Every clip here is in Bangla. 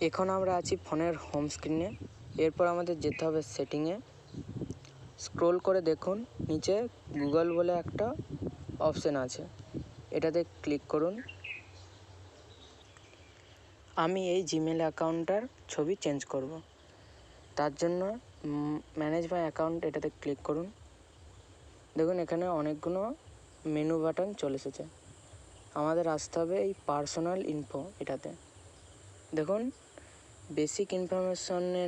এখন আমরা আছি ফোনের হোম স্ক্রিনে। এরপর আমাদের যেতে হবে সেটিংয়ে। স্ক্রোল করে দেখুন নিচে গুগল বলে একটা অপশান আছে, এটাতে ক্লিক করুন। আমি এই জিমেল অ্যাকাউন্টটার ছবি চেঞ্জ করব, তার জন্য ম্যানেজ মাই অ্যাকাউন্ট এটাতে ক্লিক করুন। দেখুন এখানে অনেকগুলো মেনু বাটন চলে এসেছে। আমাদের আসতে হবে এই পার্সোনাল ইনফো এটাতে। দেখুন বেসিক ইনফরমেশনে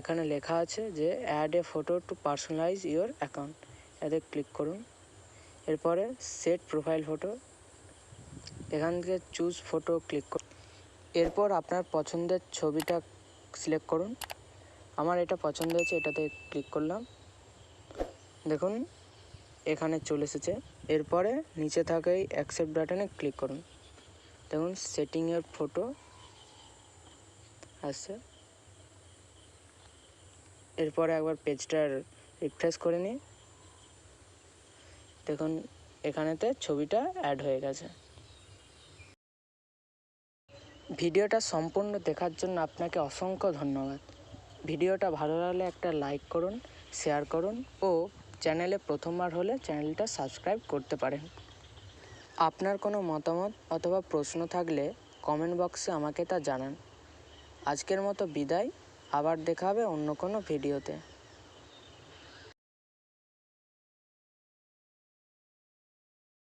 এখানে লেখা আছে যে add a photo to personalize your account, এতে ক্লিক করুন। এরপরে সেট প্রোফাইল ফটো, এখান থেকে চুজ ফটো ক্লিক করুন। এরপর আপনার পছন্দের ছবিটা সিলেক্ট করুন। আমার এটা পছন্দ হয়েছে, এটাতে ক্লিক করলাম। দেখুন এখানে চলে এসেছে। এরপরে নিচে থাকা এই অ্যাকসেপ্ট বাটনে ক্লিক করুন। দেখুন সেটিংয়ের ফটো আসছে। এরপরে একবার পেজটা রিফ্রেশ করে নিই। দেখুন এখানেতে ছবিটা অ্যাড হয়ে গেছে। ভিডিওটা সম্পূর্ণ দেখার জন্য আপনাকে অসংখ্য ধন্যবাদ। ভিডিওটা ভালো লাগলে একটা লাইক করুন, শেয়ার করুন ও চ্যানেলে প্রথমবার হলে চ্যানেলটা সাবস্ক্রাইব করতে পারেন। আপনার কোনো মতামত অথবা প্রশ্ন থাকলে কমেন্ট বক্সে আমাকে তা জানান। আজকের মতো বিদায়, আবার দেখা হবে অন্য কোনো ভিডিওতে।